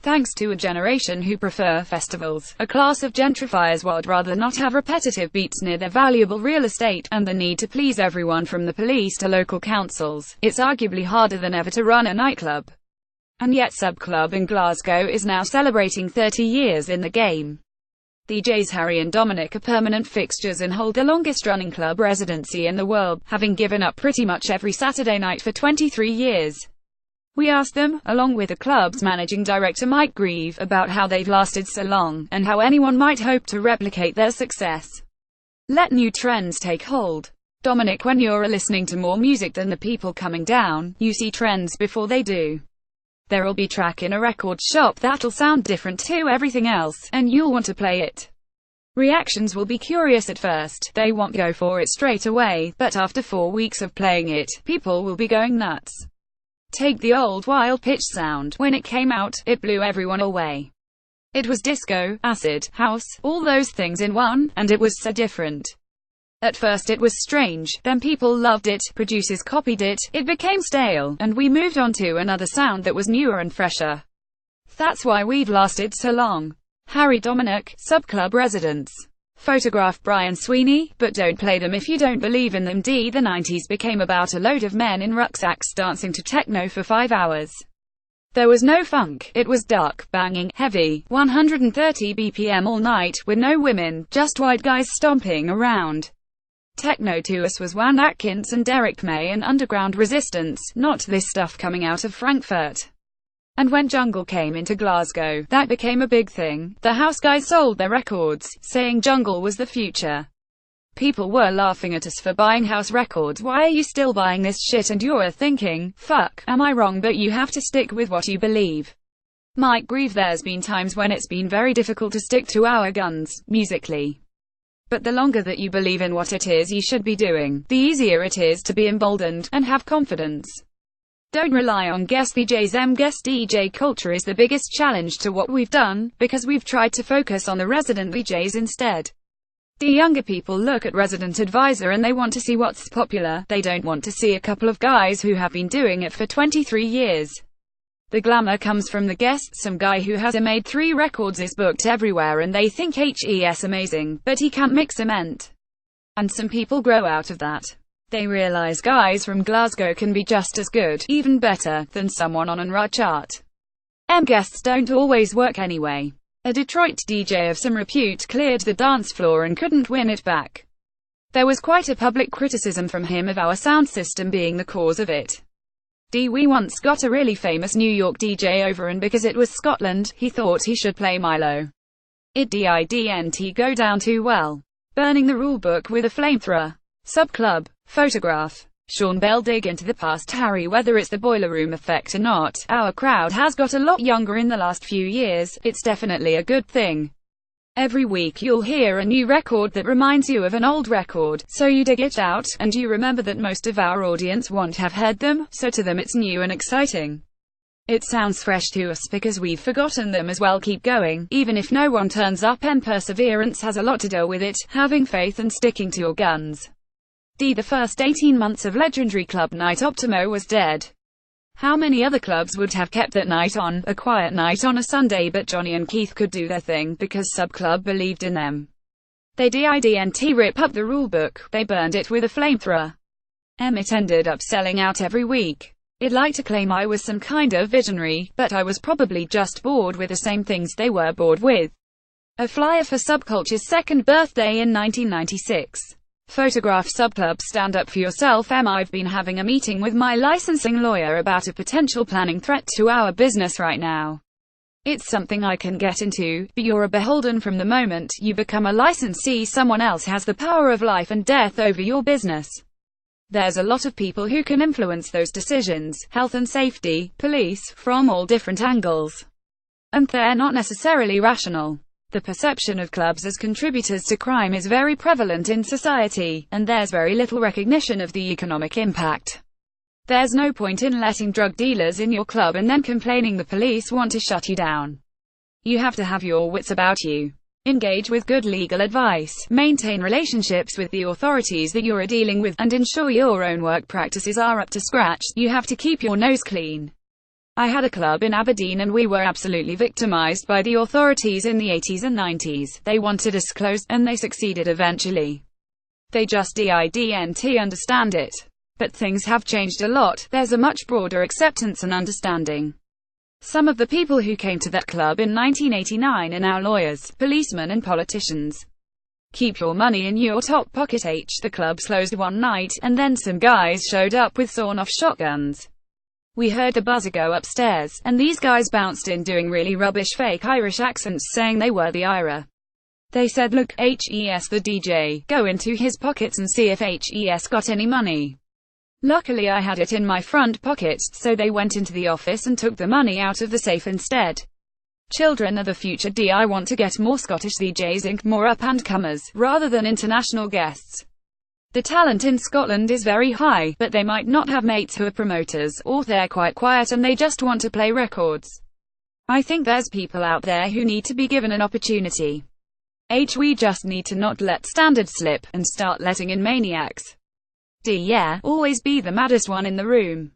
Thanks to a generation who prefer festivals, a class of gentrifiers would rather not have repetitive beats near their valuable real estate, and the need to please everyone from the police to local councils, it's arguably harder than ever to run a nightclub. And yet Sub Club in Glasgow is now celebrating 30 years in the game. DJs Harry and Dominic are permanent fixtures and hold the longest-running club residency in the world, having given up pretty much every Saturday night for 23 years. We asked them, along with the club's managing director Mike Grieve, about how they've lasted so long, and how anyone might hope to replicate their success. Let new trends take hold. Dominic, when you're listening to more music than the people coming down, you see trends before they do. There'll be track in a record shop that'll sound different to everything else, and you'll want to play it. Reactions will be curious at first, they won't go for it straight away, but after 4 weeks of playing it, people will be going nuts. Take the old wild pitch sound. When it came out, it blew everyone away. It was disco, acid, house, all those things in one, and it was so different. At first it was strange, then people loved it, producers copied it, it became stale, and we moved on to another sound that was newer and fresher. That's why we've lasted so long. Harry Dominic, Sub Club residents. Photograph Brian Sweeney, but don't play them if you don't believe in them. The 90s became about a load of men in rucksacks dancing to techno for 5 hours. There was no funk, it was dark, banging, heavy, 130 BPM all night, with no women, just white guys stomping around. Techno to us was Juan Atkins and Derek May and underground resistance, not this stuff coming out of Frankfurt. And when jungle came into Glasgow, that became a big thing. The house guys sold their records, saying jungle was the future. People were laughing at us for buying house records. Why are you still buying this shit? And you're thinking, fuck, am I wrong? But you have to stick with what you believe. Mike Grieve, there's been times when it's been very difficult to stick to our guns, musically. But the longer that you believe in what it is you should be doing, the easier it is to be emboldened, and have confidence. Don't rely on guest DJs. Guest DJ culture is the biggest challenge to what we've done, because we've tried to focus on the resident DJs instead. The younger people look at resident advisor and they want to see what's popular, they don't want to see a couple of guys who have been doing it for 23 years. The glamour comes from the guests. Some guy who has made 3 records is booked everywhere and they think he's amazing, but he can't mix cement. And some people grow out of that. They realize guys from Glasgow can be just as good, even better, than someone on an R chart. Guests don't always work anyway. A Detroit DJ of some repute cleared the dance floor and couldn't win it back. There was quite a public criticism from him of our sound system being the cause of it. We once got a really famous New York DJ over, and because it was Scotland, he thought he should play Milo. It didn't go down too well. Burning the rulebook with a flamethrower. Sub Club. Photograph. Sean Bell. Dig into the past, Harry. Whether it's the boiler room effect or not, our crowd has got a lot younger in the last few years. It's definitely a good thing. Every week you'll hear a new record that reminds you of an old record, so you dig it out, and you remember that most of our audience won't have heard them, so to them it's new and exciting. It sounds fresh to us because we've forgotten them as well. Keep going, even if no one turns up, and perseverance has a lot to do with it, having faith and sticking to your guns. The first 18 months of legendary club night Optimo was dead. How many other clubs would have kept that night on, a quiet night on a Sunday? But Johnny and Keith could do their thing, because Sub Club believed in them. They didn't rip up the rulebook, they burned it with a flamethrower. It ended up selling out every week. I'd like to claim I was some kind of visionary, but I was probably just bored with the same things they were bored with. A flyer for Subculture's second birthday in 1996. Photograph. Sub Club. Stand up for yourself. I've been having a meeting with my licensing lawyer about a potential planning threat to our business right now. It's something I can get into, but you're beholden from the moment you become a licensee. Someone else has the power of life and death over your business. There's a lot of people who can influence those decisions, health and safety, police, from all different angles. And they're not necessarily rational. The perception of clubs as contributors to crime is very prevalent in society, and there's very little recognition of the economic impact. There's no point in letting drug dealers in your club and then complaining the police want to shut you down. You have to have your wits about you. Engage with good legal advice, maintain relationships with the authorities that you're dealing with, and ensure your own work practices are up to scratch. You have to keep your nose clean. I had a club in Aberdeen and we were absolutely victimized by the authorities in the 80s and 90s. They wanted us closed, and they succeeded eventually. They just didn't understand it. But things have changed a lot. There's a much broader acceptance and understanding. Some of the people who came to that club in 1989 are now lawyers, policemen and politicians. Keep your money in your top pocket. The club closed one night, and then some guys showed up with sawn-off shotguns. We heard the buzzer go upstairs, and these guys bounced in doing really rubbish fake Irish accents, saying they were the IRA. They said, "Look, the DJ, go into his pockets and see if HES got any money." Luckily I had it in my front pocket, so they went into the office and took the money out of the safe instead. Children are the future. I want to get more Scottish DJs Inc., more up-and-comers, rather than international guests. The talent in Scotland is very high, but they might not have mates who are promoters, or they're quite quiet and they just want to play records. I think there's people out there who need to be given an opportunity. We just need to not let standards slip, and start letting in maniacs. Yeah, always be the maddest one in the room.